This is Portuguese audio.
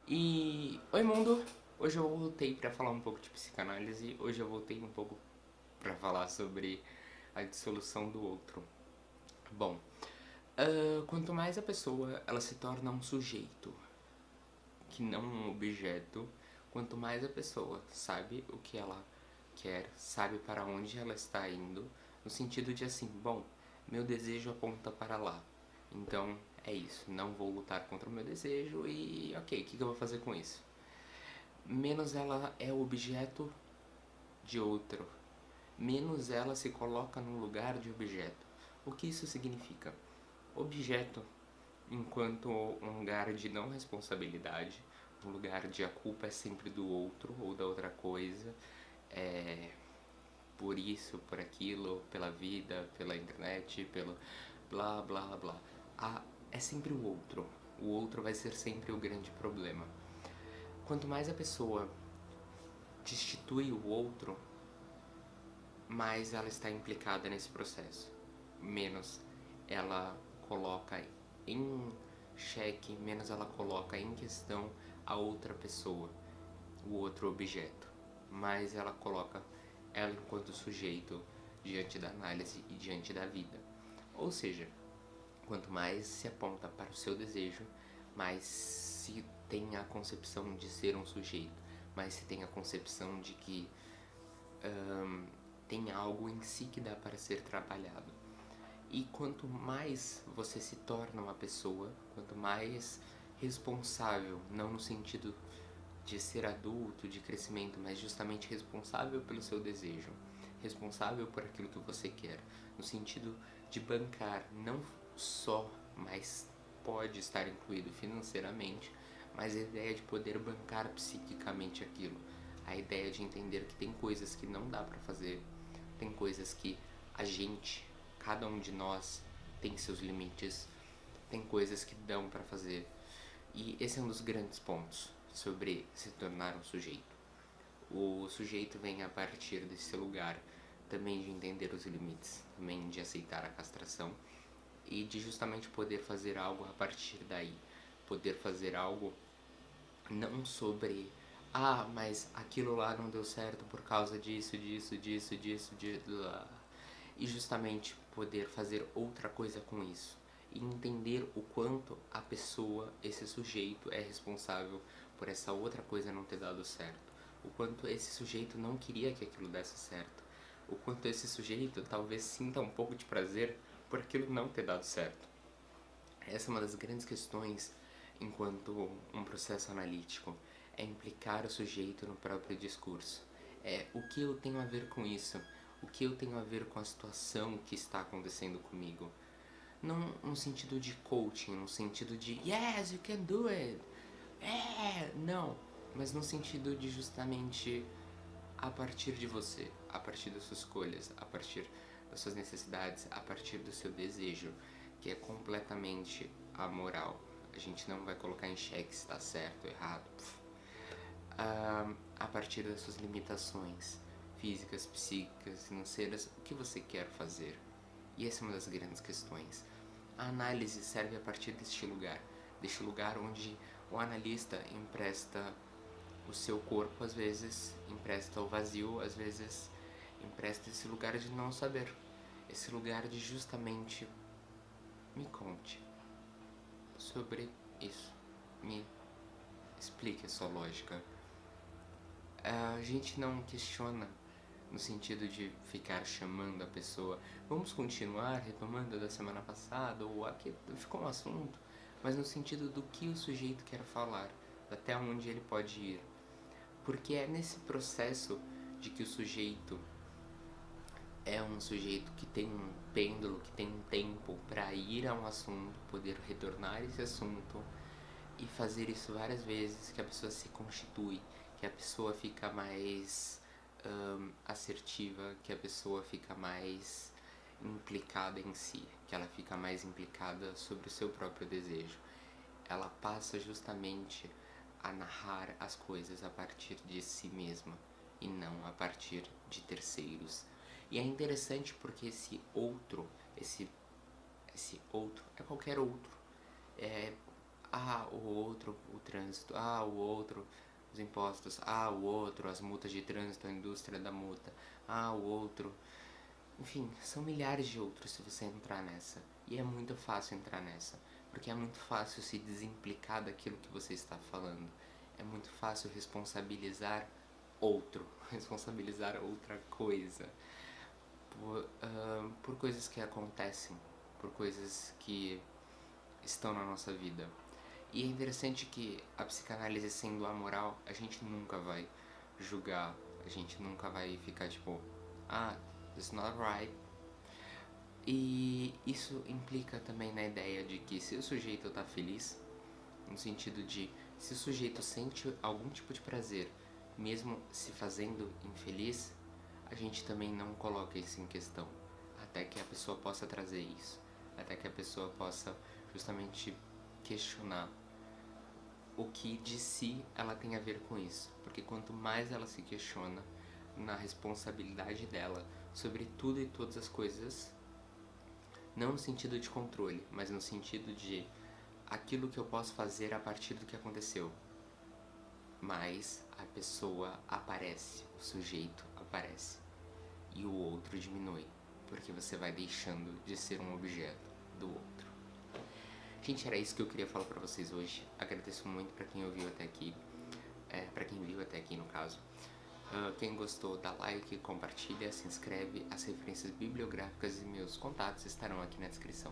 Oi mundo! Hoje eu voltei pra falar um pouco de psicanálise. Hoje eu voltei um pouco pra falar sobre a dissolução do outro. Bom, quanto mais a pessoa ela se torna um sujeito que não um objeto, quanto mais a pessoa sabe o que ela quer, sabe para onde ela está indo, no sentido de assim, bom, meu desejo aponta para lá. Então é isso, não vou lutar contra o meu desejo e ok, o que eu vou fazer com isso? Menos ela é objeto de outro, menos ela se coloca no lugar de objeto. O que isso significa? Objeto, enquanto um lugar de não responsabilidade, um lugar de a culpa é sempre do outro ou da outra coisa, é por isso, por aquilo, pela vida, pela internet, pelo blá blá blá. É sempre o outro. O outro vai ser sempre o grande problema. Quanto mais a pessoa destitui o outro, mais ela está implicada nesse processo, menos ela coloca em xeque, menos ela coloca em questão a outra pessoa, o outro objeto, mais ela coloca ela enquanto sujeito diante da análise e diante da vida. Ou seja, quanto mais se aponta para o seu desejo, mais se tem a concepção de ser um sujeito, mais se tem a concepção de que tem algo em si que dá para ser trabalhado. E quanto mais você se torna uma pessoa, quanto mais responsável, não no sentido de ser adulto, de crescimento, mas justamente responsável pelo seu desejo, responsável por aquilo que você quer, no sentido de bancar, não só, mas pode estar incluído financeiramente, mas a ideia de poder bancar psiquicamente aquilo, a ideia de entender que tem coisas que não dá para fazer, tem coisas que a gente, cada um de nós, tem seus limites, tem coisas que dão para fazer. E esse é um dos grandes pontos sobre se tornar um sujeito. O sujeito vem a partir desse lugar também de entender os limites, também de aceitar a castração e de justamente poder fazer algo a partir daí. Poder fazer algo não sobre mas aquilo lá não deu certo por causa disso. E justamente poder fazer outra coisa com isso. E entender o quanto a pessoa, esse sujeito, é responsável por essa outra coisa não ter dado certo. O quanto esse sujeito não queria que aquilo desse certo. O quanto esse sujeito talvez sinta um pouco de prazer por aquilo não ter dado certo. Essa é uma das grandes questões enquanto um processo analítico, é implicar o sujeito no próprio discurso. É o que eu tenho a ver com isso, o que eu tenho a ver com a situação que está acontecendo comigo. Não no sentido de coaching, no sentido de yes, you can do it, não, mas no sentido de justamente a partir de você, a partir das suas escolhas, a partir das suas necessidades, a partir do seu desejo, que é completamente amoral. A gente não vai colocar em xeque se está certo ou errado. A partir das suas limitações físicas, psíquicas, financeiras, o que você quer fazer? E essa é uma das grandes questões. A análise serve a partir deste lugar onde o analista empresta o seu corpo, às vezes empresta o vazio, às vezes empresta esse lugar de não saber, esse lugar de justamente me conte sobre isso, me explique a sua lógica. A gente não questiona no sentido de ficar chamando a pessoa, vamos continuar retomando da semana passada, ou aqui ficou um assunto, mas no sentido do que o sujeito quer falar, até onde ele pode ir. Porque é nesse processo de que o sujeito é um sujeito que tem um pêndulo, que tem um tempo para ir a um assunto, poder retornar esse assunto e fazer isso várias vezes, que a pessoa se constitui, que a pessoa fica mais assertiva, que a pessoa fica mais implicada em si, que ela fica mais implicada sobre o seu próprio desejo. Ela passa justamente a narrar as coisas a partir de si mesma e não a partir de terceiros. E é interessante porque esse outro é qualquer outro. É Ah, o outro, o trânsito. Ah, o outro, os impostos. Ah, o outro, as multas de trânsito, a indústria da multa. Ah, o outro. Enfim, são milhares de outros se você entrar nessa. E é muito fácil entrar nessa. Porque é muito fácil se desimplicar daquilo que você está falando. É muito fácil responsabilizar outro, responsabilizar outra coisa por coisas que acontecem, por coisas que estão na nossa vida. E é interessante que a psicanálise sendo amoral, a gente nunca vai julgar, a gente nunca vai ficar tipo, ah, it's not right. E isso implica também na ideia de que se o sujeito tá feliz, no sentido de se o sujeito sente algum tipo de prazer, mesmo se fazendo infeliz, a gente também não coloca isso em questão, até que a pessoa possa trazer isso, até que a pessoa possa justamente questionar o que de si ela tem a ver com isso, porque quanto mais ela se questiona na responsabilidade dela sobre tudo e todas as coisas, não no sentido de controle, mas no sentido de aquilo que eu posso fazer a partir do que aconteceu, mais a pessoa aparece, o sujeito aparece e o outro diminui, porque você vai deixando de ser um objeto do outro. Gente, era isso que eu queria falar pra vocês hoje. Agradeço muito pra quem ouviu até aqui, pra quem viu até aqui no caso. Quem gostou, dá like, compartilha, se inscreve. As referências bibliográficas e meus contatos estarão aqui na descrição.